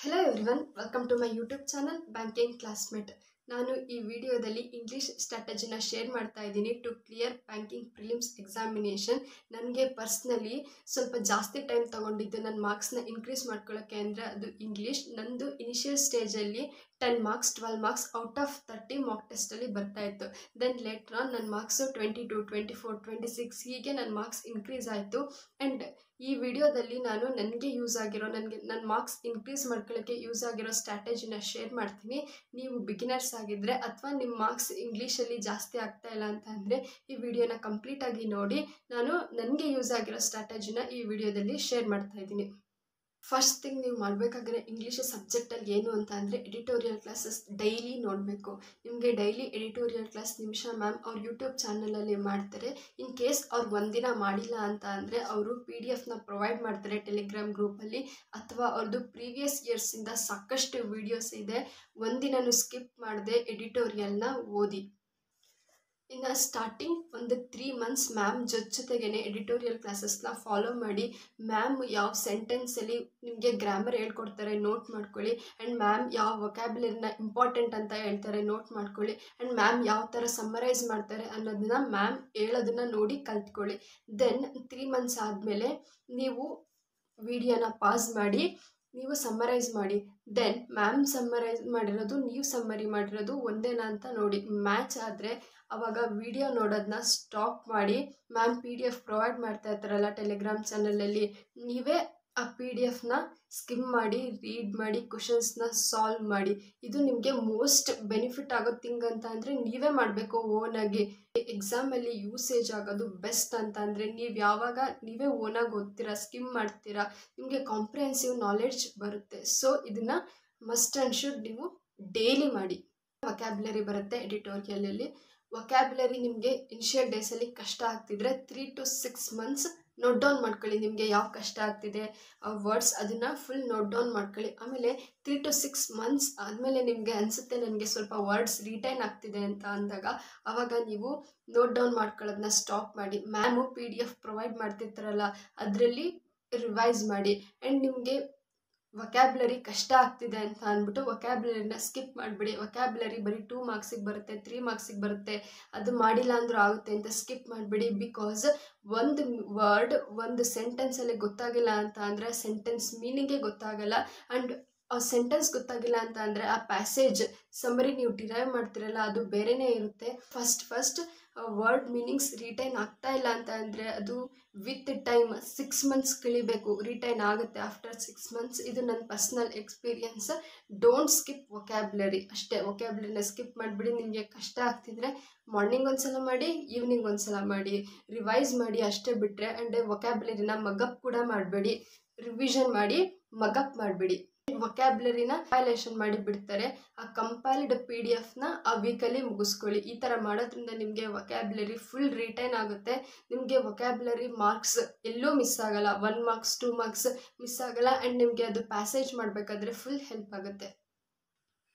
Hello everyone, welcome to my YouTube channel Banking Classmate. ನಾನು ಈ ವಿಡಿಯೋದಲ್ಲಿ ಇಂಗ್ಲಿಷ್ ಸ್ಟ್ರಾಟಜಿನ ಶೇರ್ ಮಾಡ್ತಾ ಇದ್ದೀನಿ to clear banking prelims examination. ನನಗೆ ಪರ್ಸ್ನಲಿ ಸ್ವಲ್ಪ ಜಾಸ್ತಿ ಟೈಮ್ ತೊಗೊಂಡಿದ್ದು ನನ್ನ ಮಾರ್ಕ್ಸ್ನ ಇನ್ಕ್ರೀಸ್ ಮಾಡ್ಕೊಳ್ಳೋಕ್ಕೆ ಅಂದರೆ ಅದು ಇಂಗ್ಲೀಷ್. ನಂದು ಇನಿಷಿಯಲ್ ಸ್ಟೇಜಲ್ಲಿ 10 marks 12 marks out of 30 mock ಟೆಸ್ಟಲ್ಲಿ ಬರ್ತಾಯಿತ್ತು. ದೆನ್ ಲೇಟ್ರ್ ಆನ್ ನನ್ನ ಮಾರ್ಕ್ಸು 22 24 26 ಹೀಗೆ ನನ್ನ ಮಾರ್ಕ್ಸ್ ಇನ್ಕ್ರೀಸ್ ಆಯಿತು. ಆ್ಯಂಡ್ ಈ ವಿಡಿಯೋದಲ್ಲಿ ನಾನು ನನಗೆ ಯೂಸ್ ಆಗಿರೋ ನನ್ನ ಮಾರ್ಕ್ಸ್ ಇನ್ಕ್ರೀಸ್ ಮಾಡ್ಕೊಳ್ಳೋಕ್ಕೆ ಯೂಸ್ ಆಗಿರೋ ಸ್ಟ್ರಾಟಜಿನ ಶೇರ್ ಮಾಡ್ತೀನಿ. ನೀವು ಬಿಗಿನರ್ಸ್ ಆಗಿದ್ದರೆ ಅಥವಾ ನಿಮ್ಮ ಮಾರ್ಕ್ಸ್ ಇಂಗ್ಲೀಷಲ್ಲಿ ಜಾಸ್ತಿ ಆಗ್ತಾ ಇಲ್ಲ ಅಂತ ಅಂದರೆ ಈ ವಿಡಿಯೋನ ಕಂಪ್ಲೀಟಾಗಿ ನೋಡಿ. ನಾನು ನನಗೆ ಯೂಸ್ ಆಗಿರೋ ಸ್ಟ್ರಾಟಜಿನ ಈ ವಿಡಿಯೋದಲ್ಲಿ ಶೇರ್ ಮಾಡ್ತಾ ಇದ್ದೀನಿ. ಫಸ್ಟ್ ಥಿಂಗ್ ನೀವು ಮಾಡಬೇಕಾಗಿರೋ ಇಂಗ್ಲೀಷ್ ಸಬ್ಜೆಕ್ಟಲ್ಲಿ ಏನು ಅಂತ ಅಂದರೆ ಎಡಿಟೋರಿಯಲ್ ಕ್ಲಾಸಸ್ ಡೈಲಿ ನೋಡಬೇಕು. ನಿಮಗೆ ಡೈಲಿ ಎಡಿಟೋರಿಯಲ್ ಕ್ಲಾಸ್ ನಿಮಿಷಾ ಮ್ಯಾಮ್ ಅವ್ರ ಯೂಟ್ಯೂಬ್ ಚಾನಲಲ್ಲಿ ಮಾಡ್ತಾರೆ. ಇನ್ ಕೇಸ್ ಅವ್ರು ಒಂದಿನ ಮಾಡಿಲ್ಲ ಅಂತ ಅಂದರೆ ಅವರು PDF ಪ್ರೊವೈಡ್ ಮಾಡ್ತಾರೆ ಟೆಲಿಗ್ರಾಮ್ ಗ್ರೂಪಲ್ಲಿ, ಅಥವಾ ಅವ್ರದ್ದು ಪ್ರೀವಿಯಸ್ ಇಯರ್ಸಿಂದ ಸಾಕಷ್ಟು ವೀಡಿಯೋಸ್ ಇದೆ. ಒಂದಿನೂ ಸ್ಕಿಪ್ ಮಾಡದೆ ಎಡಿಟೋರಿಯಲ್ನ ಓದಿ. ಇನ್ನು ಸ್ಟಾರ್ಟಿಂಗ್ ಒಂದು 3 months ಮ್ಯಾಮ್ ಜೊತೆಗೇ ಎಡಿಟೋರಿಯಲ್ ಕ್ಲಾಸಸ್ನ ಫಾಲೋ ಮಾಡಿ. ಮ್ಯಾಮ್ ಯಾವ ಸೆಂಟೆನ್ಸಲ್ಲಿ ನಿಮಗೆ ಗ್ರಾಮರ್ ಹೇಳ್ಕೊಡ್ತಾರೆ ನೋಟ್ ಮಾಡ್ಕೊಳ್ಳಿ. ಆ್ಯಂಡ್ ಮ್ಯಾಮ್ ಯಾವ ವೊಕ್ಯಾಬ್ಯುಲರಿನ ಇಂಪಾರ್ಟೆಂಟ್ ಅಂತ ಹೇಳ್ತಾರೆ ನೋಟ್ ಮಾಡ್ಕೊಳ್ಳಿ. ಆ್ಯಂಡ್ ಮ್ಯಾಮ್ ಯಾವ ಥರ ಸಮ್ಮರೈಸ್ ಮಾಡ್ತಾರೆ ಅನ್ನೋದನ್ನ ಮ್ಯಾಮ್ ಹೇಳೋದನ್ನ ನೋಡಿ ಕಲ್ತ್ಕೊಳ್ಳಿ. ದೆನ್ 3 months ಆದಮೇಲೆ ನೀವು ವಿಡಿಯೋನ ಪಾಸ್ ಮಾಡಿ ನೀವು ಸಮ್ಮರೈಸ್ ಮಾಡಿ. ದೆನ್ ಮ್ಯಾಮ್ ಸಮ್ಮರೈಸ್ ಮಾಡಿರೋದು ನೀವು ಸಮ್ಮರಿ ಮಾಡಿರೋದು ಒಂದೇನಾ ಅಂತ ನೋಡಿ. ಮ್ಯಾಚ್ ಆದರೆ ಆವಾಗ ವಿಡಿಯೋ ನೋಡೋದನ್ನ ಸ್ಟಾಪ್ ಮಾಡಿ. ಮ್ಯಾಮ್ PDF ಪ್ರೊವೈಡ್ ಮಾಡ್ತಾ ಇರ್ತಾರಲ್ಲ ಟೆಲಿಗ್ರಾಮ್ ಚಾನಲಲ್ಲಿ, ನೀವೇ ಆ PDF ಸ್ಕಿಮ್ ಮಾಡಿ ರೀಡ್ ಮಾಡಿ ಕ್ವಶನ್ಸ್ನ ಸಾಲ್ವ್ ಮಾಡಿ. ಇದು ನಿಮಗೆ ಮೋಸ್ಟ್ ಬೆನಿಫಿಟ್ ಆಗೋ ಥಿಂಗ್ ಅಂತ ಅಂದರೆ ನೀವೇ ಮಾಡಬೇಕು ಓನಾಗಿ. ಎಕ್ಸಾಮಲ್ಲಿ ಯೂಸೇಜ್ ಆಗೋದು ಬೆಸ್ಟ್ ಅಂತ ಅಂದರೆ ನೀವು ಯಾವಾಗ ನೀವೇ ಓನಾಗಿ ಓದ್ತೀರಾ, ಸ್ಕಿಮ್ ಮಾಡ್ತೀರಾ, ನಿಮಗೆ ಕಾಂಪ್ರಿಹೆನ್ಸಿವ್ ನಾಲೆಡ್ಜ್ ಬರುತ್ತೆ. ಸೊ ಇದನ್ನು ಮಸ್ಟ್ ಆ್ಯಂಡ್ ಶುಡ್ ನೀವು ಡೈಲಿ ಮಾಡಿ. ವೊಕ್ಯಾಬ್ಯುಲರಿ ಬರುತ್ತೆ ಎಡಿಟೋರಿಯಲಲ್ಲಿ. ವೊಕ್ಯಾಬ್ಯುಲರಿ ನಿಮಗೆ ಇನಿಷಿಯಲ್ ಡೇಸಲ್ಲಿ ಕಷ್ಟ ಆಗ್ತಿದ್ರೆ 3 to 6 months ನೋಟ್ ಡೌನ್ ಮಾಡ್ಕೊಳ್ಳಿ. ನಿಮಗೆ ಯಾವ ಕಷ್ಟ ಆಗ್ತಿದೆ ಆ ವರ್ಡ್ಸ್ ಅದನ್ನು ಫುಲ್ ನೋಟ್ ಡೌನ್ ಮಾಡ್ಕೊಳ್ಳಿ. ಆಮೇಲೆ 3 to 6 months ಆದಮೇಲೆ ನಿಮಗೆ ಅನಿಸುತ್ತೆ ನನಗೆ ಸ್ವಲ್ಪ ವರ್ಡ್ಸ್ ರಿಟೈನ್ ಆಗ್ತಿದೆ ಅಂತ ಅಂದಾಗ ಆವಾಗ ನೀವು ನೋಟ್ ಡೌನ್ ಮಾಡ್ಕೊಳ್ಳೋದನ್ನ ಸ್ಟಾಪ್ ಮಾಡಿ. ಮ್ಯಾಮು PDF ಪ್ರೊವೈಡ್ ಮಾಡ್ತಿರ್ತಾರಲ್ಲ ಅದರಲ್ಲಿ ರಿವೈಸ್ ಮಾಡಿ. ಆ್ಯಂಡ್ ನಿಮಗೆ ವೊಕ್ಯಾಬ್ಯುಲರಿ ಕಷ್ಟ ಆಗ್ತಿದೆ ಅಂತ ಅಂದ್ಬಿಟ್ಟು ವೊಕ್ಯಾಬ್ಯುಲರಿನ ಸ್ಕಿಪ್ ಮಾಡಿಬಿಡಿ. ವೊಕ್ಯಾಬ್ಯುಲರಿ ಬರೀ 2 marks ಬರುತ್ತೆ, 3 marks ಬರುತ್ತೆ, ಅದು ಮಾಡಿಲ್ಲ ಅಂದರೂ ಆಗುತ್ತೆ ಅಂತ ಸ್ಕಿಪ್ ಮಾಡಿಬಿಡಿ. ಬಿಕಾಸ್ ಒಂದು ವರ್ಡ್ ಒಂದು ಸೆಂಟೆನ್ಸಲ್ಲಿ ಗೊತ್ತಾಗಿಲ್ಲ ಅಂತ ಅಂದರೆ ಸೆಂಟೆನ್ಸ್ ಮೀನಿಂಗೇ ಗೊತ್ತಾಗಲ್ಲ. ಆ್ಯಂಡ್ ಆ ಸೆಂಟೆನ್ಸ್ ಗೊತ್ತಾಗಿಲ್ಲ ಅಂತ ಅಂದರೆ ಆ ಪ್ಯಾಸೇಜ್ ಸಮ್ಮರಿ ನೀವು ಡಿರೈವ್ ಮಾಡ್ತಿರಲ್ಲ ಅದು ಬೇರೆಯೇ ಇರುತ್ತೆ. ಫಸ್ಟ್ ವರ್ಡ್ ಮೀನಿಂಗ್ಸ್ ರಿಟೈನ್ ಆಗ್ತಾ ಇಲ್ಲ ಅಂತ ಅಂದರೆ ಅದು ವಿತ್ ಟೈಮ್ 6 months ಕಳಿಬೇಕು, ರಿಟೈನ್ ಆಗುತ್ತೆ ಆಫ್ಟರ್ 6 months. ಇದು ನನ್ನ personal experience. Don't skip vocabulary ಅಷ್ಟೇ. ವೊಕ್ಯಾಬ್ಯುಲರಿನ ಸ್ಕಿಪ್ ಮಾಡಿಬಿಡಿ. ನಿಮಗೆ ಕಷ್ಟ ಆಗ್ತಿದ್ರೆ ಮಾರ್ನಿಂಗ್ ಒಂದ್ಸಲ ಮಾಡಿ, ಈವ್ನಿಂಗ್ ಒಂದ್ಸಲ ಮಾಡಿ, ರಿವೈಸ್ ಮಾಡಿ ಅಷ್ಟೇ ಬಿಟ್ಟರೆ. ಆ್ಯಂಡ್ ವೊಕ್ಯಾಬ್ಯುಲರಿನ ಮಗಪ್ ಕೂಡ ಮಾಡಬೇಡಿ, ರಿವಿಷನ್ ಮಾಡಿ ಮಗಪ್ ಮಾಡಬೇಡಿ. ವೊಕ್ಯಾಬ್ಯುಲರಿನ ಕಂಪೈಲೇಷನ್ ಮಾಡಿ ಬಿಡ್ತಾರೆ. ಆ ಕಂಪೈಲ್ಡ್ PDF ಆ ವೀಕಲ್ಲಿ ಮುಗಿಸ್ಕೊಳ್ಳಿ. ಈ ಥರ ಮಾಡೋದ್ರಿಂದ ನಿಮಗೆ ವೊಕ್ಯಾಬ್ಯುಲರಿ ಫುಲ್ ರಿಟೈನ್ ಆಗುತ್ತೆ. ನಿಮಗೆ ವೊಕ್ಯಾಬ್ಯುಲರಿ ಮಾರ್ಕ್ಸ್ ಎಲ್ಲೂ ಮಿಸ್ ಆಗಲ್ಲ. 1 marks 2 marks ಮಿಸ್ ಆಗಲ್ಲ. ಆ್ಯಂಡ್ ನಿಮಗೆ ಅದು ಪ್ಯಾಸೇಜ್ ಮಾಡಬೇಕಾದ್ರೆ ಫುಲ್ ಹೆಲ್ಪ್ ಆಗುತ್ತೆ.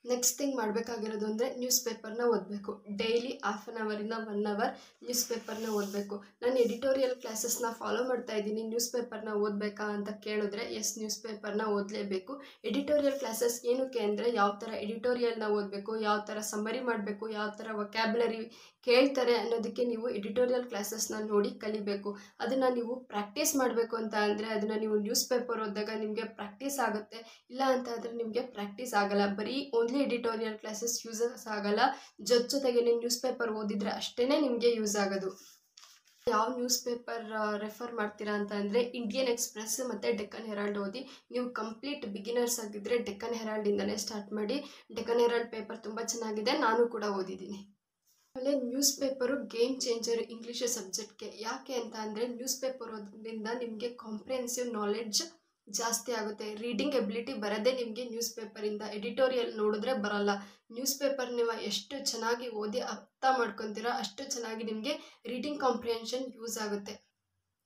ನೆಕ್ಸ್ಟ್ ಥಿಂಗ್ ಮಾಡಬೇಕಾಗಿರೋದು ಅಂದರೆ ನ್ಯೂಸ್ ಪೇಪರ್ನ ಓದಬೇಕು. ಡೈಲಿ 1/2 hour 1 hour ನ್ಯೂಸ್ ಪೇಪರ್ನ ಓದಬೇಕು. ನಾನು ಎಡಿಟೋರಿಯಲ್ ಕ್ಲಾಸಸ್ನ ಫಾಲೋ ಮಾಡ್ತಾ ಇದ್ದೀನಿ. ನ್ಯೂಸ್ ಪೇಪರ್ನ ಓದಬೇಕಾ ಅಂತ ಕೇಳಿದ್ರೆ ಎಸ್, ನ್ಯೂಸ್ ಪೇಪರ್ನ ಓದಲೇಬೇಕು. ಎಡಿಟೋರಿಯಲ್ ಕ್ಲಾಸಸ್ ಏನಕ್ಕೆ ಅಂದರೆ ಯಾವ ಥರ ಎಡಿಟೋರಿಯಲ್ನ ಓದಬೇಕು, ಯಾವ ಥರ ಸಮ್ಮರಿ ಮಾಡಬೇಕು, ಯಾವ ಥರ ವೊಕ್ಯಾಬ್ಯುಲರಿ ಕೇಳ್ತಾರೆ ಅನ್ನೋದಕ್ಕೆ ನೀವು ಎಡಿಟೋರಿಯಲ್ ಕ್ಲಾಸಸ್ನ ನೋಡಿ ಕಲಿಬೇಕು. ಅದನ್ನು ನೀವು ಪ್ರಾಕ್ಟೀಸ್ ಮಾಡಬೇಕು ಅಂತ ಅಂದರೆ ಅದನ್ನು ನೀವು ನ್ಯೂಸ್ ಪೇಪರ್ ಓದಿದಾಗ ನಿಮಗೆ ಪ್ರಾಕ್ಟೀಸ್ ಆಗುತ್ತೆ. ಇಲ್ಲ ಅಂತ ಅಂದರೆ ನಿಮಗೆ ಪ್ರಾಕ್ಟೀಸ್ ಆಗಲ್ಲ. ಬರೀ ಓನ್ಲಿ ಎಡಿಟೋರಿಯಲ್ ಕ್ಲಾಸಸ್ ಯೂಸಸ್ ಆಗಲ್ಲ, ಜೊತೆಗೆ ನ್ಯೂಸ್ ಪೇಪರ್ ಓದಿದರೆ ಅಷ್ಟೇ ನಿಮಗೆ ಯೂಸ್ ಆಗೋದು. ಯಾವ ನ್ಯೂಸ್ ಪೇಪರ್ ರೆಫರ್ ಮಾಡ್ತೀರಾ ಅಂತ ಅಂದರೆ ಇಂಡಿಯನ್ ಎಕ್ಸ್ಪ್ರೆಸ್ ಮತ್ತು ಡೆಕ್ಕನ್ ಹೆರಾಲ್ಡ್ ಓದಿ. ನೀವು ಕಂಪ್ಲೀಟ್ ಬಿಗಿನರ್ಸ್ ಆಗಿದ್ದರೆ ಡೆಕ್ಕನ್ ಹೆರಾಲ್ಡಿಂದನೇ ಸ್ಟಾರ್ಟ್ ಮಾಡಿ. ಡೆಕ್ಕನ್ ಹೆರಾಲ್ಡ್ ಪೇಪರ್ ತುಂಬ ಚೆನ್ನಾಗಿದೆ, ನಾನು ಕೂಡ ಓದಿದ್ದೀನಿ. ಆಮೇಲೆ news paper game changer English ಸಬ್ಜೆಕ್ಟ್ಗೆ. ಯಾಕೆ ಅಂತ ಅಂದರೆ ನ್ಯೂಸ್ ಪೇಪರ್ ಓದೋದ್ರಿಂದ ನಿಮಗೆ ಕಾಂಪ್ರಿಹೆನ್ಸಿವ್ ನಾಲೆಡ್ಜ್ ಜಾಸ್ತಿ ಆಗುತ್ತೆ. ರೀಡಿಂಗ್ ಎಬಿಲಿಟಿ ಬರೋದೇ ನಿಮಗೆ ನ್ಯೂಸ್ ಪೇಪರಿಂದ. ಎಡಿಟೋರಿಯಲ್ ನೋಡಿದ್ರೆ ಬರಲ್ಲ. ನ್ಯೂಸ್ ಪೇಪರ್ ನೀವು ಎಷ್ಟು ಚೆನ್ನಾಗಿ ಓದಿ ಅರ್ಥ ಮಾಡ್ಕೊತೀರೋ ಅಷ್ಟು ಚೆನ್ನಾಗಿ ನಿಮಗೆ ರೀಡಿಂಗ್ ಕಾಂಪ್ರಿಹೆನ್ಷನ್ ಯೂಸ್ ಆಗುತ್ತೆ.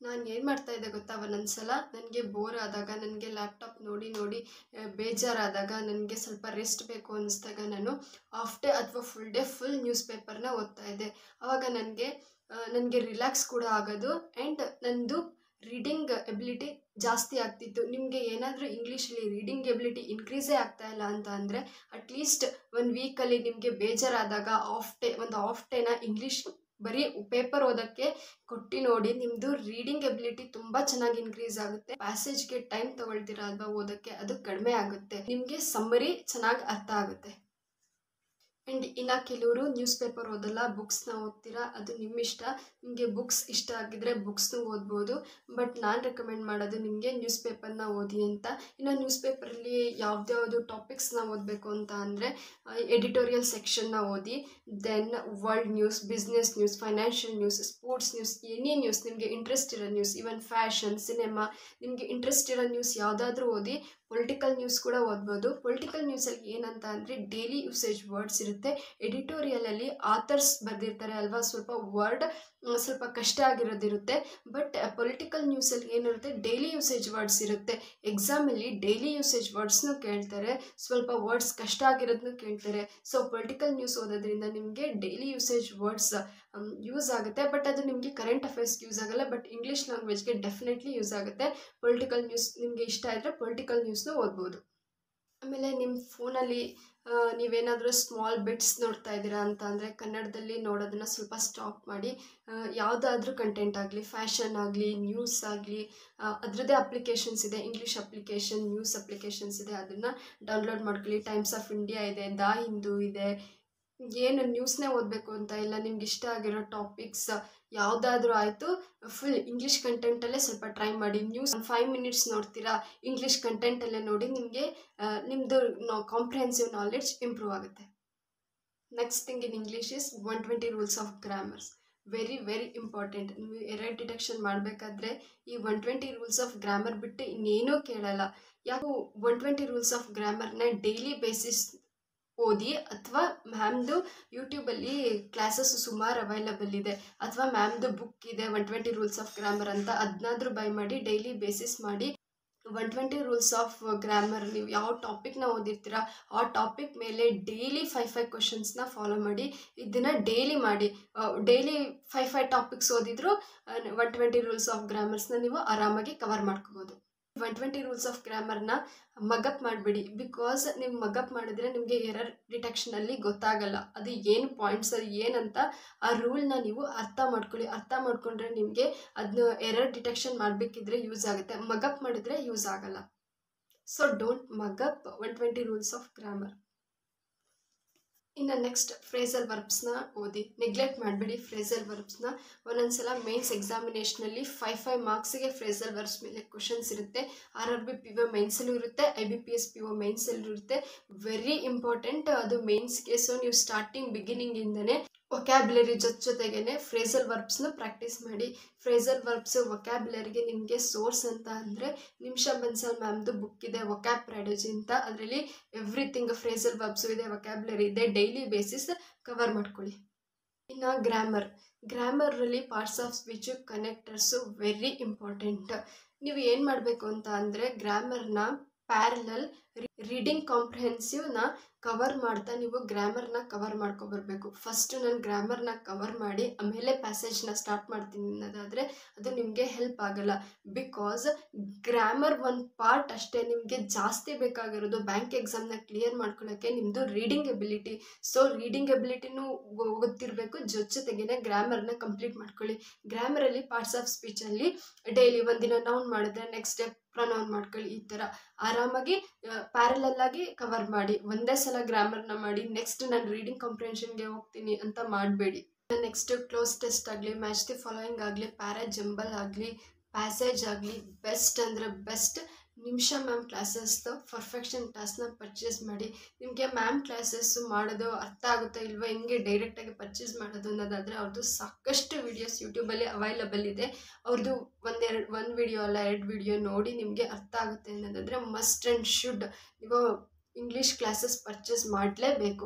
ನಾನು ಏನು ಮಾಡ್ತಾಯಿದ್ದೆ ಗೊತ್ತಾ, ಒಂದೊಂದ್ಸಲ ನನಗೆ ಬೋರ್ ಆದಾಗ, ನನಗೆ ಲ್ಯಾಪ್ಟಾಪ್ ನೋಡಿ ಬೇಜಾರಾದಾಗ, ನನಗೆ ಸ್ವಲ್ಪ ರೆಸ್ಟ್ ಬೇಕು ಅನ್ನಿಸ್ದಾಗ ನಾನು ಹಾಫ್ ಡೇ ಅಥವಾ ಫುಲ್ ಡೇ ಫುಲ್ ನ್ಯೂಸ್ ಪೇಪರ್ನ ಓದ್ತಾಯಿದ್ದೆ. ಆವಾಗ ನನಗೆ ರಿಲ್ಯಾಕ್ಸ್ ಕೂಡ ಆಗೋದು. ಆ್ಯಂಡ್ ನನ್ನದು ರೀಡಿಂಗ್ ಎಬಿಲಿಟಿ ಜಾಸ್ತಿ ಆಗ್ತಿತ್ತು. ನಿಮಗೆ ಏನಾದರೂ ಇಂಗ್ಲೀಷಲ್ಲಿ ರೀಡಿಂಗ್ ಎಬಿಲಿಟಿ ಇನ್ಕ್ರೀಸೇ ಆಗ್ತಾ ಇಲ್ಲ ಅಂತ ಅಂದರೆ ಅಟ್ಲೀಸ್ಟ್ ಒಂದು ವೀಕಲ್ಲಿ ನಿಮಗೆ ಬೇಜಾರಾದಾಗ ಒಂದು ಹಾಫ್ ಡೇನ ಇಂಗ್ಲೀಷ್ ಬರೀ ಪೇಪರ್ ಓದೋಕ್ಕೆ ಕೊಟ್ಟು ನೋಡಿ. ನಿಮ್ಮದು ರೀಡಿಂಗ್ ಎಬಿಲಿಟಿ ತುಂಬ ಚೆನ್ನಾಗಿ ಇನ್ಕ್ರೀಸ್ ಆಗುತ್ತೆ. ಪ್ಯಾಸೇಜ್ಗೆ ಟೈಮ್ ತಗೊಳ್ತೀರಾ ಅಲ್ವಾ ಓದೋಕ್ಕೆ, ಅದು ಕಡಿಮೆ ಆಗುತ್ತೆ. ನಿಮಗೆ ಸಮ್ಮರಿ ಚೆನ್ನಾಗಿ ಅರ್ಥ ಆಗುತ್ತೆ. ಆ್ಯಂಡ್ ಇನ್ನು ಕೆಲವರು ನ್ಯೂಸ್ ಪೇಪರ್ ಓದಲ್ಲ, ಬುಕ್ಸ್ನ ಓದ್ತೀರಾ, ಅದು ನಿಮ್ಮ ಇಷ್ಟ. ನಿಮಗೆ ಬುಕ್ಸ್ ಇಷ್ಟ ಆಗಿದ್ರೆ ಬುಕ್ಸ್ನೂ ಓದ್ಬೋದು. ಬಟ್ ನಾನು ರೆಕಮೆಂಡ್ ಮಾಡೋದು ನಿಮಗೆ ನ್ಯೂಸ್ ಪೇಪರ್ನ ಓದಿ ಅಂತ. ಇನ್ನು ನ್ಯೂಸ್ ಪೇಪರಲ್ಲಿ ಯಾವ್ದ್ಯಾವುದು ಟಾಪಿಕ್ಸ್ನ ಓದಬೇಕು ಅಂತ ಅಂದರೆ ಎಡಿಟೋರಿಯಲ್ ಸೆಕ್ಷನ್ನ ಓದಿ. Then world news, business news, financial news, sports news, any news ನಿಮಗೆ ಇಂಟ್ರೆಸ್ಟ್ ಇರೋ ನ್ಯೂಸ್, ಈವನ್ ಫ್ಯಾಷನ್, ಸಿನಿಮಾ, ನಿಮಗೆ ಇಂಟ್ರೆಸ್ಟ್ ಇರೋ ನ್ಯೂಸ್ ಯಾವುದಾದ್ರೂ ಓದಿ. ಪೊಲಿಟಿಕಲ್ ನ್ಯೂಸ್ ಕೂಡ ಓದ್ಬೋದು. ಪೊಲಿಟಿಕಲ್ ನ್ಯೂಸಲ್ಲಿ ಏನಂತ ಅಂದರೆ ಡೈಲಿ ಯೂಸೇಜ್ ವರ್ಡ್ಸ್ ಇರುತ್ತೆ. ಎಡಿಟೋರಿಯಲಲ್ಲಿ ಆಥರ್ಸ್ ಬರೆದಿರ್ತಾರೆ ಅಲ್ವಾ, ಸ್ವಲ್ಪ ಕಷ್ಟ ಆಗಿರೋದಿರುತ್ತೆ. ಬಟ್ ಪೊಲಿಟಿಕಲ್ ನ್ಯೂಸಲ್ಲಿ ಏನಿರುತ್ತೆ, ಡೈಲಿ ಯೂಸೇಜ್ ವರ್ಡ್ಸ್ ಇರುತ್ತೆ. ಎಕ್ಸಾಮಲ್ಲಿ ಡೈಲಿ ಯೂಸೇಜ್ ವರ್ಡ್ಸ್ನೂ ಕೇಳ್ತಾರೆ, ಸ್ವಲ್ಪ ವರ್ಡ್ಸ್ ಕಷ್ಟ ಆಗಿರೋದನ್ನು ಕೇಳ್ತಾರೆ. ಸೊ ಪೊಲಿಟಿಕಲ್ ನ್ಯೂಸ್ ಓದೋದ್ರಿಂದ ನಿಮಗೆ ಡೈಲಿ ಯೂಸೇಜ್ ವರ್ಡ್ಸ್ ಯೂಸ್ ಆಗುತ್ತೆ. ಬಟ್ ಅದು ನಿಮಗೆ ಕರೆಂಟ್ ಅಫೇರ್ಸ್ಗೆ ಯೂಸ್ ಆಗಲ್ಲ, ಬಟ್ ಇಂಗ್ಲೀಷ್ ಲ್ಯಾಂಗ್ವೇಜ್ಗೆ ಡೆಫಿನೆಟ್ಲಿ ಯೂಸ್ ಆಗುತ್ತೆ. ಪೊಲಿಟಿಕಲ್ ನ್ಯೂಸ್ ನಿಮಗೆ ಇಷ್ಟ ಇದ್ದರೆ ಪೊಲಿಟಿಕಲ್ ನ್ಯೂಸ್ನೂ ಓದ್ಬೋದು. ಆಮೇಲೆ ನಿಮ್ಮ ಫೋನಲ್ಲಿ ನೀವೇನಾದರೂ ಸ್ಮಾಲ್ ಬಿಟ್ಸ್ ನೋಡ್ತಾ ಇದ್ದೀರಾ ಅಂತ ಅಂದರೆ ಕನ್ನಡದಲ್ಲಿ ನೋಡೋದನ್ನು ಸ್ವಲ್ಪ ಸ್ಟಾಪ್ ಮಾಡಿ. ಯಾವುದಾದ್ರೂ ಕಂಟೆಂಟ್ ಆಗಲಿ, ಫ್ಯಾಷನ್ ಆಗಲಿ, ನ್ಯೂಸ್ ಆಗಲಿ, ಅದರದ್ದೇ ಅಪ್ಲಿಕೇಶನ್ಸ್ ಇದೆ, ಇಂಗ್ಲೀಷ್ ಅಪ್ಲಿಕೇಶನ್, ನ್ಯೂಸ್ ಅಪ್ಲಿಕೇಶನ್ಸ್ ಇದೆ, ಅದನ್ನು ಡೌನ್ಲೋಡ್ ಮಾಡ್ಕೊಳ್ಳಿ. ಟೈಮ್ಸ್ ಆಫ್ ಇಂಡಿಯಾ ಇದೆ, ದ ಹಿಂದೂ ಇದೆ. ಏನು ನ್ಯೂಸ್ನೇ ಓದಬೇಕು ಅಂತ ಇಲ್ಲ, ನಿಮ್ಗೆ ಇಷ್ಟ ಆಗಿರೋ ಟಾಪಿಕ್ಸ್ ಯಾವುದಾದ್ರೂ ಆಯಿತು, ಫುಲ್ ಇಂಗ್ಲೀಷ್ ಕಂಟೆಂಟಲ್ಲೇ ಸ್ವಲ್ಪ ಟ್ರೈ ಮಾಡಿ. ನ್ಯೂಸ್ 5 ಮಿನಿಟ್ಸ್ ನೋಡ್ತೀರಾ, ಇಂಗ್ಲೀಷ್ ಕಂಟೆಂಟಲ್ಲೇ ನೋಡಿ. ನಿಮಗೆ ನಿಮ್ಮದು ಕಾಂಪ್ರಿಹೆನ್ಸಿವ್ ನಾಲೆಡ್ಜ್ ಇಂಪ್ರೂವ್ ಆಗುತ್ತೆ. Next thing in English is 120 rules of grammars. Very very important. ನೀವು ಎರರ್ ಡಿಟೆಕ್ಷನ್ ಮಾಡಬೇಕಾದ್ರೆ ಈ 120 ರೂಲ್ಸ್ ಆಫ್ ಗ್ರಾಮರ್ ಬಿಟ್ಟು ಇನ್ನೇನೂ ಕೇಳಲ್ಲ. ಯಾಕೋ 120 ರೂಲ್ಸ್ ಆಫ್ ಗ್ರಾಮರ್ನ ಡೈಲಿ ಬೇಸಿಸ್ ಓದಿ, ಅಥವಾ ಮ್ಯಾಮ್ದು ಯೂಟ್ಯೂಬಲ್ಲಿ ಕ್ಲಾಸಸ್ ಸುಮಾರು ಅವೈಲಬಲ್ ಇದೆ, ಅಥವಾ ಮ್ಯಾಮ್ದು ಬುಕ್ ಇದೆ 120 ರೂಲ್ಸ್ ಆಫ್ ಗ್ರಾಮರ್ ಅಂತ, ಅದನ್ನಾದರೂ ಬೈ ಮಾಡಿ ಡೈಲಿ ಬೇಸಿಸ್ ಮಾಡಿ. 120 ರೂಲ್ಸ್ ಆಫ್ ಗ್ರಾಮರ್ ನೀವು ಯಾವ ಟಾಪಿಕ್ನ ಓದಿರ್ತೀರ ಆ ಟಾಪಿಕ್ ಮೇಲೆ ಡೈಲಿ 5 ಕ್ವಶನ್ಸ್ನ ಫಾಲೋ ಮಾಡಿ. ಇದನ್ನು ಡೈಲಿ ಮಾಡಿ. ಡೈಲಿ 5 ಟಾಪಿಕ್ಸ್ ಓದಿದ್ರು 120 ರೂಲ್ಸ್ ಆಫ್ ಗ್ರಾಮರ್ಸ್ನ ನೀವು ಆರಾಮಾಗಿ ಕವರ್ ಮಾಡ್ಕೋಬೋದು. 120 ರೂಲ್ಸ್ ಆಫ್ ಗ್ರಾಮರ್ನ ಮಗಪ್ ಮಾಡಬೇಡಿ. ಬಿಕಾಸ್ ನೀವು ಮಗಪ್ ಮಾಡಿದ್ರೆ ನಿಮಗೆ ಎರರ್ ಡಿಟೆಕ್ಷನಲ್ಲಿ ಗೊತ್ತಾಗಲ್ಲ, ಅದು ಏನು ಪಾಯಿಂಟ್ಸ್, ಅದು ಏನಂತ ಆ ರೂಲ್ನ ನೀವು ಅರ್ಥ ಮಾಡ್ಕೊಳ್ಳಿ. ಅರ್ಥ ಮಾಡ್ಕೊಂಡ್ರೆ ನಿಮಗೆ ಅದನ್ನ ಎರರ್ ಡಿಟೆಕ್ಷನ್ ಮಾಡಬೇಕಿದ್ರೆ ಯೂಸ್ ಆಗುತ್ತೆ. ಮಗಪ್ ಮಾಡಿದರೆ ಯೂಸ್ ಆಗಲ್ಲ. So don't ಮಗಪ್ 120 rules of grammar. ಇನ್ನು ನೆಕ್ಸ್ಟ್ ಫ್ರೇಸಲ್ ವರ್ಬ್ಸ್ನ ಓದಿ. ನೆಗ್ಲೆಕ್ಟ್ ಮಾಡಬೇಡಿ ಫ್ರೇಸಲ್ ವರ್ಬ್ಸ್ನ. ಒಂದೊಂದ್ಸಲ ಮೇನ್ಸ್ ಎಕ್ಸಾಮಿನೇಷನಲ್ಲಿ 5 ಮಾರ್ಕ್ಸಿಗೆ ಫ್ರೇಸಲ್ ವರ್ಬ್ಸ್ ಮೇಲೆ ಕ್ವಶನ್ಸ್ ಇರುತ್ತೆ. RRB PO ಮೇನ್ಸಲ್ಲೂ ಇರುತ್ತೆ, IBPS PO ಮೇನ್ಸಲ್ಲೂ ಇರುತ್ತೆ. ವೆರಿ ಇಂಪಾರ್ಟೆಂಟ್ ಅದು ಮೇನ್ಸ್ಗೆ. ಸೊ ನೀವು ಬಿಗಿನಿಂಗಿಂದನೇ ವೊಕ್ಯಾಬ್ಯುಲರಿ ಜೊತೆಗೇ ಫ್ರೇಸಲ್ ವರ್ಬ್ಸ್ನ ಪ್ರಾಕ್ಟೀಸ್ ಮಾಡಿ. ಫ್ರೇಸಲ್ ವರ್ಬ್ಸ್ ವೊಕ್ಯಾಬ್ಯುಲರಿಗೆ ನಿಮಗೆ ಸೋರ್ಸ್ ಅಂತ ಅಂದರೆ ನಿಮಿಷ ಬನ್ಸಲ್ ಮ್ಯಾಮ್ದು ಬುಕ್ ಇದೆ, ವೊಕ್ಯಾಬ್ ಪ್ರಾಡಜಿ ಅಂತ. ಅದರಲ್ಲಿ ಎವ್ರಿಥಿಂಗ್ ಫ್ರೇಸಲ್ ವರ್ಬ್ಸು ಇದೆ, ವೊಕ್ಯಾಬ್ಯುಲರಿ ಇದೆ, ಡೈಲಿ ಬೇಸಿಸ್ ಕವರ್ ಮಾಡ್ಕೊಳ್ಳಿ. ಇನ್ನು ಗ್ರಾಮರಲ್ಲಿ parts of speech, connectors very important. ನೀವು ಏನು ಮಾಡಬೇಕು ಅಂತ ಅಂದರೆ ಗ್ರಾಮರ್ನ ಪ್ಯಾರಲಲ್ ರೀಡಿಂಗ್ ಕಾಂಪ್ರಿಹೆನ್ಸಿವ್ನ ಕವರ್ ಮಾಡ್ತಾ ನೀವು ಗ್ರಾಮರ್ನ ಕವರ್ ಮಾಡ್ಕೊಬರ್ಬೇಕು. ಫಸ್ಟು ನಾನು ಗ್ರಾಮರ್ನ ಕವರ್ ಮಾಡಿ ಆಮೇಲೆ ಪ್ಯಾಸೇಜ್ನ ಸ್ಟಾರ್ಟ್ ಮಾಡ್ತೀನಿ ಅನ್ನೋದಾದರೆ ಅದು ನಿಮಗೆ ಹೆಲ್ಪ್ ಆಗಲ್ಲ. ಬಿಕಾಸ್ ಗ್ರಾಮರ್ ಒಂದು ಪಾರ್ಟ್ ಅಷ್ಟೇ. ನಿಮಗೆ ಜಾಸ್ತಿ ಬೇಕಾಗಿರೋದು ಬ್ಯಾಂಕ್ ಎಕ್ಸಾಮ್ನ ಕ್ಲಿಯರ್ ಮಾಡ್ಕೊಳ್ಳೋಕ್ಕೆ ನಿಮ್ಮದು ರೀಡಿಂಗ್ ಎಬಿಲಿಟಿ. ಸೊ ರೀಡಿಂಗ್ ಎಬಿಲಿಟಿನೂ ಗೊತ್ತಿರಬೇಕು, ಜೊತೆಗೇ ಗ್ರಾಮರ್ನ ಕಂಪ್ಲೀಟ್ ಮಾಡ್ಕೊಳ್ಳಿ. ಗ್ರಾಮರಲ್ಲಿ ಪಾರ್ಟ್ಸ್ ಆಫ್ ಸ್ಪೀಚಲ್ಲಿ ಡೈಲಿ ಒಂದಿನ ನೌನ್ ಮಾಡಿದ್ರೆ ನೆಕ್ಸ್ಟ್ ಡೇ ಪ್ರೊನೌನ್ ಮಾಡ್ಕೊಳ್ಳಿ. ಈ ಥರ ಆರಾಮಾಗಿ ಪ್ಯಾರಲಲ್ಲಾಗಿ ಕವರ್ ಮಾಡಿ. ಒಂದೇ ಸಲ ಗ್ರಾಮರ್ನ ಮಾಡಿ ನೆಕ್ಸ್ಟ್ ನಾನು ರೀಡಿಂಗ್ ಕಾಂಪ್ರಿಹೆನ್ಷನ್ಗೆ ಹೋಗ್ತೀನಿ ಅಂತ ಮಾಡಬೇಡಿ. ನೆಕ್ಸ್ಟ್ ಕ್ಲೋಸ್ ಟೆಸ್ಟ್ ಆಗಲಿ, ಮ್ಯಾಚ್ ದಿ ಫಾಲೋಯಿಂಗ್ ಆಗಲಿ, ಪ್ಯಾರಾ ಜಂಬಲ್ ಆಗಲಿ, ಪ್ಯಾಸೇಜ್ ಆಗಲಿ, ಬೆಸ್ಟ್ ಅಂದರೆ ಬೆಸ್ಟ್ ನಿಮಿಷ ಮ್ಯಾಮ್ ಕ್ಲಾಸಸ್ದು ಪರ್ಫೆಕ್ಷನ್ ಕ್ಲಾಸ್ನ ಪರ್ಚೇಸ್ ಮಾಡಿ. ನಿಮಗೆ ಮ್ಯಾಮ್ ಕ್ಲಾಸಸ್ಸು ಮಾಡೋದು ಅರ್ಥ ಆಗುತ್ತಾ ಇಲ್ವಾ, ಹೆಂಗೆ ಡೈರೆಕ್ಟಾಗಿ ಪರ್ಚೇಸ್ ಮಾಡೋದು ಅನ್ನೋದಾದರೆ ಅವ್ರದ್ದು ಸಾಕಷ್ಟು ವೀಡಿಯೋಸ್ ಯೂಟ್ಯೂಬಲ್ಲಿ ಅವೈಲಬಲ್ ಇದೆ. ಅವ್ರದ್ದು ಒಂದು ವಿಡಿಯೋ ಅಲ್ಲ 2 ವಿಡಿಯೋ ನೋಡಿ ನಿಮಗೆ ಅರ್ಥ ಆಗುತ್ತೆ ಅನ್ನೋದಾದರೆ ಮಸ್ಟ್ ಆ್ಯಂಡ್ ಶುಡ್ ನೀವು ಇಂಗ್ಲೀಷ್ ಕ್ಲಾಸಸ್ ಪರ್ಚೇಸ್ ಮಾಡಲೇಬೇಕು.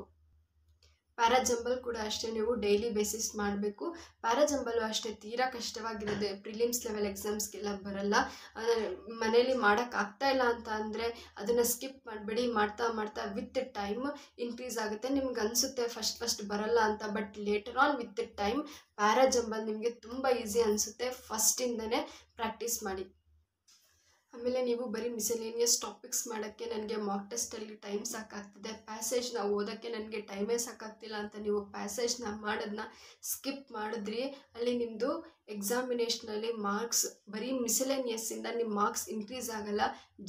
ಪ್ಯಾರಾಜಂಬಲ್ ಕೂಡ ಅಷ್ಟೇ ನೀವು ಡೈಲಿ ಬೇಸಿಸ್ ಮಾಡಬೇಕು. ಪ್ಯಾರಾಜಂಬಲು ಅಷ್ಟೇ ತೀರಾ ಕಷ್ಟವಾಗಿರುತ್ತೆ, ಪ್ರಿಲಿಮ್ಸ್ ಲೆವೆಲ್ ಎಕ್ಸಾಮ್ಸ್ಗೆಲ್ಲ ಬರಲ್ಲ. ಮನೇಲಿ ಮಾಡೋಕ್ಕಾಗ್ತಾ ಇಲ್ಲ ಅಂತ ಅಂದರೆ ಅದನ್ನು ಸ್ಕಿಪ್ ಮಾಡಬೇಡಿ. ಮಾಡ್ತಾ ಮಾಡ್ತಾ ವಿತ್ ಟೈಮ್ ಇನ್ಕ್ರೀಸ್ ಆಗುತ್ತೆ. ನಿಮ್ಗೆ ಅನಿಸುತ್ತೆ ಫಸ್ಟ್ ಬರಲ್ಲ ಅಂತ, but later on with time ಪ್ಯಾರಾಜಂಬಲ್ ನಿಮಗೆ ತುಂಬ ಈಸಿ ಅನಿಸುತ್ತೆ. ಫಸ್ಟಿಂದನೇ ಪ್ರಾಕ್ಟೀಸ್ ಮಾಡಿ. ಆಮೇಲೆ ನೀವು ಬರೀ ಮಿಸಲೇನಿಯಸ್ ಟಾಪಿಕ್ಸ್ ಮಾಡೋಕ್ಕೆ ನನಗೆ ಮಾಕ್ ಟೆಸ್ಟಲ್ಲಿ ಟೈಮ್ ಸಾಕಾಗ್ತಿದೆ, ಪ್ಯಾಸೇಜ್ನ ಓದೋಕ್ಕೆ ನನಗೆ ಟೈಮೇ ಸಾಕಾಗ್ತಿಲ್ಲ ಅಂತ ನೀವು ಪ್ಯಾಸೇಜ್ನ ಮಾಡೋದನ್ನ ಸ್ಕಿಪ್ ಮಾಡಿದ್ರಿ, ಅಲ್ಲಿ ನಿಮ್ಮದು ಎಕ್ಸಾಮಿನೇಷನಲ್ಲಿ ಮಾರ್ಕ್ಸ್ ಬರೀ ಮಿಸಲೇನಿಯಸ್ಸಿಂದ ನಿಮ್ಮ ಮಾರ್ಕ್ಸ್ ಇನ್ಕ್ರೀಸ್ ಆಗಲ್ಲ.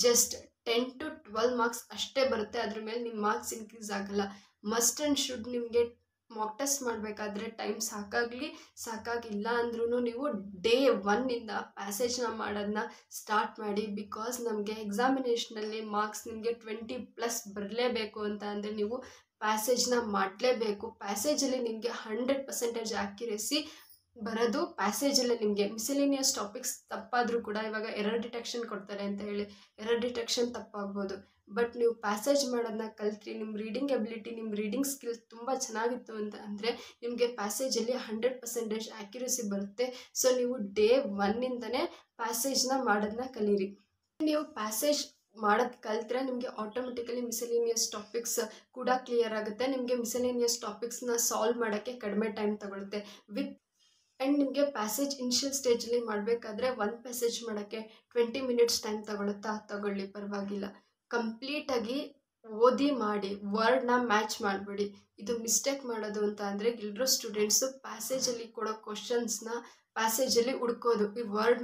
ಜಸ್ಟ್ 10 to 12 ಮಾರ್ಕ್ಸ್ ಅಷ್ಟೇ ಬರುತ್ತೆ, ಅದ್ರ ಮೇಲೆ ನಿಮ್ಮ ಮಾರ್ಕ್ಸ್ ಇನ್ಕ್ರೀಸ್ ಆಗಲ್ಲ. ಮಸ್ಟ್ ಆ್ಯಂಡ್ ಶುಡ್ ನಿಮಗೆ ಮಾಕ್ ಟೆಸ್ಟ್ ಮಾಡಬೇಕಾದ್ರೆ ಟೈಮ್ ಸಾಕಾಗಿಲ್ಲ ಅಂದ್ರೂ ನೀವು ಡೇ 1ಇಂದ ಪ್ಯಾಸೇಜ್ನ ಮಾಡೋದನ್ನ ಸ್ಟಾರ್ಟ್ ಮಾಡಿ. ಬಿಕಾಸ್ ನಮಗೆ ಎಕ್ಸಾಮಿನೇಷನಲ್ಲಿ ಮಾರ್ಕ್ಸ್ ನಿಮಗೆ 20+ ಬರಲೇಬೇಕು ಅಂತ ಅಂದರೆ ನೀವು ಪ್ಯಾಸೇಜ್ನ ಮಾಡಲೇಬೇಕು. ಪ್ಯಾಸೇಜಲ್ಲಿ ನಿಮಗೆ 100% ಆ್ಯಕ್ಯುರೇಸಿ ಬರೋದು ಪ್ಯಾಸೇಜಲ್ಲೇ. ನಿಮಗೆ ಮಿಸಲೇನಿಯಸ್ ಟಾಪಿಕ್ಸ್ ತಪ್ಪಾದರೂ ಕೂಡ, ಇವಾಗ ಎರರ್ ಡಿಟೆಕ್ಷನ್ ಕೊಡ್ತಾರೆ ಅಂತ ಹೇಳಿ ಎರರ್ ಡಿಟೆಕ್ಷನ್ ತಪ್ಪಾಗ್ಬೋದು, ಬಟ್ ನೀವು ಪ್ಯಾಸೇಜ್ ಮಾಡೋದನ್ನ ಕಲ್ತ್ರಿ, ನಿಮ್ಮ ರೀಡಿಂಗ್ ಎಬಿಲಿಟಿ, ನಿಮ್ಮ ರೀಡಿಂಗ್ ಸ್ಕಿಲ್ಸ್ ತುಂಬ ಚೆನ್ನಾಗಿತ್ತು ಅಂತ ಅಂದರೆ ನಿಮಗೆ ಪ್ಯಾಸೇಜಲ್ಲಿ 100% ಆ್ಯಕ್ಯುರೇಸಿ ಬರುತ್ತೆ. ಸೊ ನೀವು ಡೇ 1ಇಂದನೇ ಪ್ಯಾಸೇಜ್ನ ಮಾಡೋದನ್ನ ಕಲೀರಿ. ನೀವು ಪ್ಯಾಸೇಜ್ ಮಾಡೋದು ಕಲ್ತ್ರೆ ನಿಮಗೆ ಆಟೋಮೆಟಿಕಲಿ ಮಿಸಲೇನಿಯಸ್ ಟಾಪಿಕ್ಸ್ ಕೂಡ ಕ್ಲಿಯರ್ ಆಗುತ್ತೆ. ನಿಮಗೆ ಮಿಸಲೇನಿಯಸ್ ಟಾಪಿಕ್ಸ್ನ ಸಾಲ್ವ್ ಮಾಡೋಕ್ಕೆ ಕಡಿಮೆ ಟೈಮ್ ತಗೊಳುತ್ತೆ. ಆ್ಯಂಡ್ ನಿಮಗೆ ಪ್ಯಾಸೇಜ್ ಇನಿಷಿಯಲ್ ಸ್ಟೇಜಲ್ಲಿ ಮಾಡಬೇಕಾದ್ರೆ ಒಂದು ಪ್ಯಾಸೇಜ್ ಮಾಡೋಕ್ಕೆ 20 ಮಿನಿಟ್ಸ್ ಟೈಮ್ ತಗೊಳ್ಳಿ, ಪರವಾಗಿಲ್ಲ. ಕಂಪ್ಲೀಟಾಗಿ ಓದಿ ಮಾಡಿ, ವರ್ಡ್ನ ಮ್ಯಾಚ್ ಮಾಡಬೇಡಿ. ಇದು ಮಿಸ್ಟೇಕ್ ಮಾಡೋದು ಅಂತ ಅಂದರೆ ಎಲ್ಲರೂ ಸ್ಟೂಡೆಂಟ್ಸು ಪ್ಯಾಸೇಜಲ್ಲಿ ಕೊಡೋ ಕ್ವಶನ್ಸ್ನ ಪ್ಯಾಸೇಜಲ್ಲಿ ಹುಡ್ಕೋದು, ಈ ವರ್ಡ್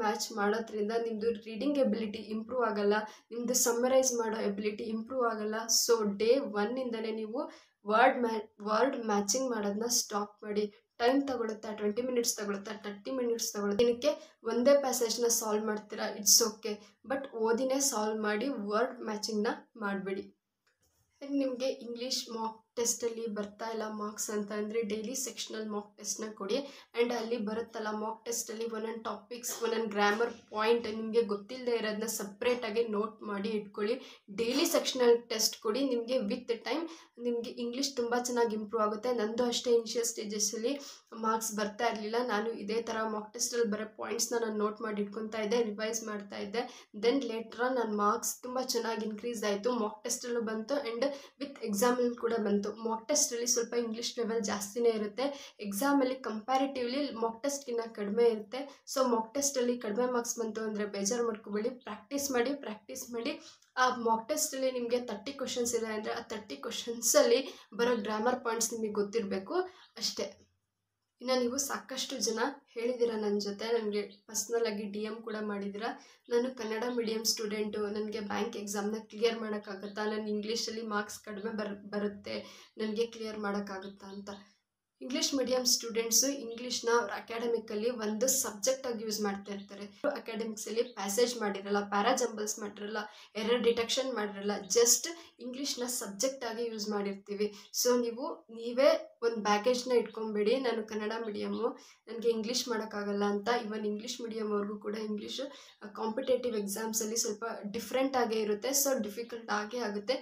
ಮ್ಯಾಚ್ ಮಾಡೋದ್ರಿಂದ ನಿಮ್ಮದು ರೀಡಿಂಗ್ ಎಬಿಲಿಟಿ ಇಂಪ್ರೂವ್ ಆಗಲ್ಲ, ನಿಮ್ಮದು ಸಮ್ಮರೈಸ್ ಮಾಡೋ ಎಬಿಲಿಟಿ ಇಂಪ್ರೂವ್ ಆಗಲ್ಲ. ಸೊ ಡೇ 1ಇಂದನೇ ನೀವು ವರ್ಡ್ ಮ್ಯಾಚಿಂಗ್ ಮಾಡೋದನ್ನ ಸ್ಟಾಪ್ ಮಾಡಿ. ಟೈಮ್ ತಗೊಳುತ್ತಾ, 20 ಮಿನಿಟ್ಸ್ ತಗೊಳುತ್ತಾ, 30 ಮಿನಿಟ್ಸ್ ತಗೊಳುತ್ತೆ, ದಿನಕ್ಕೆ ಒಂದೇ ಪ್ಯಾಸೇಜ್ನ ಸಾಲ್ವ್ ಮಾಡ್ತೀರಾ, ಇಟ್ಸ್ ಓಕೆ, ಬಟ್ ಓದಿನೇ ಸಾಲ್ವ್ ಮಾಡಿ, ವರ್ಡ್ ಮ್ಯಾಚಿಂಗ್ನ ಮಾಡಬೇಡಿ. ನಿಮಗೆ ಇಂಗ್ಲೀಷ್ ಮಾಕ್ ಟೆಸ್ಟಲ್ಲಿ ಬರ್ತಾ ಇಲ್ಲ ಮಾರ್ಕ್ಸ್ ಅಂತ ಅಂದರೆ ಡೈಲಿ ಸೆಕ್ಷನಲ್ ಮಾಕ್ ಟೆಸ್ಟ್ನ ಕೊಡಿ. ಆ್ಯಂಡ್ ಅಲ್ಲಿ ಬರುತ್ತಲ್ಲ ಮಾಕ್ ಟೆಸ್ಟಲ್ಲಿ ಒಂದೊಂದು ಟಾಪಿಕ್ಸ್, ಒಂದೊಂದು ಗ್ರಾಮರ್ ಪಾಯಿಂಟ್ ನಿಮಗೆ ಗೊತ್ತಿಲ್ಲದೆ ಇರೋದನ್ನ ಸಪ್ರೇಟಾಗಿ ನೋಟ್ ಮಾಡಿ ಇಟ್ಕೊಳ್ಳಿ. ಡೈಲಿ ಸೆಕ್ಷನಲ್ ಟೆಸ್ಟ್ ಕೊಡಿ, ನಿಮಗೆ ವಿತ್ ಟೈಮ್ ನಿಮಗೆ ಇಂಗ್ಲೀಷ್ ತುಂಬ ಚೆನ್ನಾಗಿ ಇಂಪ್ರೂವ್ ಆಗುತ್ತೆ. ನಂದು ಅಷ್ಟೇ ಇನಿಷಿಯಲ್ ಸ್ಟೇಜಸ್ಸಲ್ಲಿ ಮಾರ್ಕ್ಸ್ ಬರ್ತಾ ಇರಲಿಲ್ಲ, ನಾನು ಇದೇ ಥರ ಮಾಕ್ ಟೆಸ್ಟಲ್ಲಿ ಬರೋ ಪಾಯಿಂಟ್ಸ್ನ ನಾನು ನೋಟ್ ಮಾಡಿ ಇಟ್ಕೊತಾ ಇದ್ದೆ, ರಿವೈಸ್ ಮಾಡ್ತಾ ಇದ್ದೆ. ದೆನ್ ಲೇಟ್ರ ನನ್ನ ಮಾರ್ಕ್ಸ್ ತುಂಬ ಚೆನ್ನಾಗಿ ಇನ್ಕ್ರೀಸ್ ಆಯಿತು, ಮಾಕ್ ಟೆಸ್ಟಲ್ಲೂ ಬಂತು ಆ್ಯಂಡ್ ವಿತ್ ಎಕ್ಸಾಮಲ್ಲಿ ಕೂಡ ಬಂತು. ಮಾಕ್ ಟೆಸ್ಟಲ್ಲಿ ಸ್ವಲ್ಪ ಇಂಗ್ಲೀಷ್ ಲೆವೆಲ್ ಜಾಸ್ತಿನೇ ಇರುತ್ತೆ, ಎಕ್ಸಾಮಲ್ಲಿ ಕಂಪ್ಯಾರಿಟಿವ್ಲಿ ಮಾಕ್ ಟೆಸ್ಟ್ಗಿನ್ನ ಕಡಿಮೆ ಇರುತ್ತೆ. ಸೊ ಮಾಕ್ ಟೆಸ್ಟಲ್ಲಿ ಕಡಿಮೆ ಮಾರ್ಕ್ಸ್ ಬಂತು ಅಂದರೆ ಬೇಜಾರು ಮಾಡ್ಕೋಬೇಡಿ, ಪ್ರಾಕ್ಟೀಸ್ ಮಾಡಿ. ಆ ಮಾಕ್ ಟೆಸ್ಟಲ್ಲಿ ನಿಮಗೆ 30 ಕ್ವಶನ್ಸ್ ಇದೆ ಅಂದರೆ ಆ 30 ಕ್ವಶನ್ಸಲ್ಲಿ ಬರೋ ಗ್ರಾಮರ್ ಪಾಯಿಂಟ್ಸ್ ನಿಮಗೆ ಗೊತ್ತಿರಬೇಕು ಅಷ್ಟೇ. ಇನ್ನು ನೀವು ಸಾಕಷ್ಟು ಜನ ಹೇಳಿದ್ದೀರಾ ನನ್ನ ಜೊತೆ, ನನಗೆ ಪರ್ಸ್ನಲಾಗಿ DM ಕೂಡ ಮಾಡಿದ್ದೀರಾ, ನಾನು ಕನ್ನಡ ಮೀಡಿಯಮ್ ಸ್ಟೂಡೆಂಟು, ನನಗೆ ಬ್ಯಾಂಕ್ ಎಕ್ಸಾಮ್ನ ಕ್ಲಿಯರ್ ಮಾಡೋಕ್ಕಾಗುತ್ತಾ, ನನ್ನ ಇಂಗ್ಲೀಷಲ್ಲಿ ಮಾರ್ಕ್ಸ್ ಕಡಿಮೆ ಬರುತ್ತೆ, ನನಗೆ ಕ್ಲಿಯರ್ ಮಾಡೋಕ್ಕಾಗುತ್ತಾ ಅಂತ. ಇಂಗ್ಲೀಷ್ ಮೀಡಿಯಮ್ ಸ್ಟೂಡೆಂಟ್ಸು ಇಂಗ್ಲೀಷ್ನ ಅವ್ರ ಅಕಾಡೆಮಿಕಲ್ಲಿ ಒಂದು ಸಬ್ಜೆಕ್ಟಾಗಿ ಯೂಸ್ ಮಾಡ್ತಾ ಇರ್ತಾರೆ. ಅಕಾಡೆಮಿಕ್ಸಲ್ಲಿ ಪ್ಯಾಸೇಜ್ ಮಾಡಿರಲ್ಲ, ಪ್ಯಾರಾಜಂಬಲ್ಸ್ ಮಾಡಿರಲ್ಲ, ಎರರ್ ಡಿಟೆಕ್ಷನ್ ಮಾಡಿರಲ್ಲ, ಜಸ್ಟ್ ಇಂಗ್ಲೀಷ್ನ ಸಬ್ಜೆಕ್ಟಾಗಿ ಯೂಸ್ ಮಾಡಿರ್ತೀವಿ. ಸೊ ನೀವೇ ಒಂದು ಬ್ಯಾಗೇಜ್ನ ಇಟ್ಕೊಬೇಡಿ, ನಾನು ಕನ್ನಡ ಮೀಡಿಯಮ್ಮು, ನನಗೆ ಇಂಗ್ಲೀಷ್ ಮಾಡೋಕ್ಕಾಗಲ್ಲ ಅಂತ. ಇವನ್ ಇಂಗ್ಲೀಷ್ ಮೀಡಿಯಮ್ ಅವ್ರಿಗೂ ಕೂಡ ಇಂಗ್ಲೀಷು ಕಾಂಪಿಟೇಟಿವ್ ಎಕ್ಸಾಮ್ಸಲ್ಲಿ ಸ್ವಲ್ಪ ಡಿಫ್ರೆಂಟ್ ಆಗೇ ಇರುತ್ತೆ, ಸೊ ಡಿಫಿಕಲ್ಟ್ ಆಗೇ ಆಗುತ್ತೆ.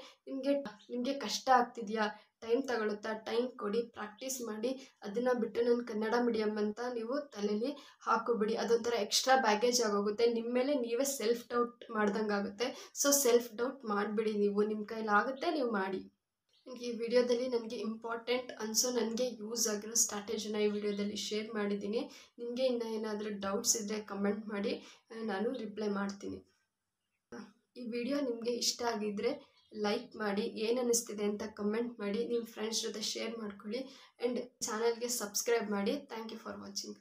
ನಿಮಗೆ ಕಷ್ಟ ಆಗ್ತಿದೆಯಾ, ಟೈಮ್ ತಗೊಳುತ್ತಾ, ಟೈಮ್ ಕೊಡಿ, ಪ್ರಾಕ್ಟೀಸ್ ಮಾಡಿ. ಅದನ್ನು ಬಿಟ್ಟು ನಾನು ಕನ್ನಡ ಮೀಡಿಯಮ್ ಅಂತ ನೀವು ತಲೆಯಲ್ಲಿ ಹಾಕೋಬಿಡಿ, ಅದೊಂಥರ ಎಕ್ಸ್ಟ್ರಾ ಬ್ಯಾಗೇಜ್ ಆಗೋಗುತ್ತೆ, ನಿಮ್ಮ ಮೇಲೆ ನೀವೇ ಸೆಲ್ಫ್ ಡೌಟ್ ಮಾಡ್ದಂಗೆ ಆಗುತ್ತೆ. ಸೊ ಸೆಲ್ಫ್ ಡೌಟ್ ಮಾಡಿಬಿಡಿ, ನಿಮ್ಮ ಕೈಲಾಗುತ್ತೆ, ನೀವು ಮಾಡಿ. ಈ ವಿಡಿಯೋದಲ್ಲಿ ನನಗೆ ಇಂಪಾರ್ಟೆಂಟ್ ಅನಿಸೋ, ನನಗೆ ಯೂಸ್ ಆಗಿರೋ ಸ್ಟ್ರಾಟಜಿನ ಈ ವಿಡಿಯೋದಲ್ಲಿ ಶೇರ್ ಮಾಡಿದ್ದೀನಿ. ನಿಮಗೆ ಇನ್ನೂ ಏನಾದರೂ ಡೌಟ್ಸ್ ಇದ್ದರೆ ಕಮೆಂಟ್ ಮಾಡಿ, ನಾನು ರಿಪ್ಲೈ ಮಾಡ್ತೀನಿ. ಈ ವಿಡಿಯೋ ನಿಮಗೆ ಇಷ್ಟ ಆಗಿದ್ದರೆ ಲೈಕ್ ಮಾಡಿ, ಏನು ಅನ್ನಿಸ್ತಿದೆ ಅಂತ ಕಮೆಂಟ್ ಮಾಡಿ, ನಿಮ್ಮ ಫ್ರೆಂಡ್ಸ್ ಜೊತೆ ಶೇರ್ ಮಾಡ್ಕೊಳ್ಳಿ ಆ್ಯಂಡ್ ಚಾನಲ್ಗೆ ಸಬ್ಸ್ಕ್ರೈಬ್ ಮಾಡಿ. Thank you for watching.